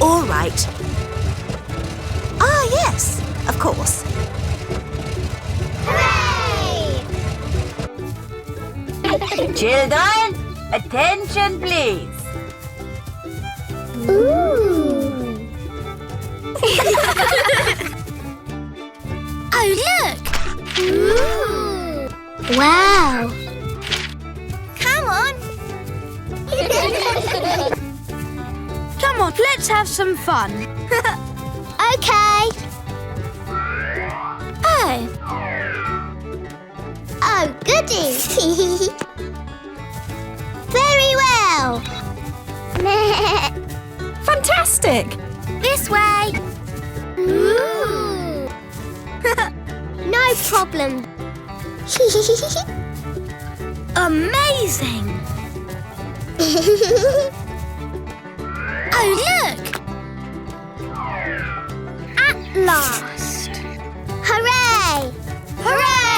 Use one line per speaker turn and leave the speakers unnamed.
All right. Ah, yes, of course.
Hooray!
Children, attention please.
Ooh!
Oh, look!
Ooh! Wow!
Come on! Come on, let's have some fun.
Okay.
Oh,
Oh, goody! Very well.
fantastic! This way!
Ooh! No problem.
Amazing! Oh, look!
At last! Hooray!
Hooray!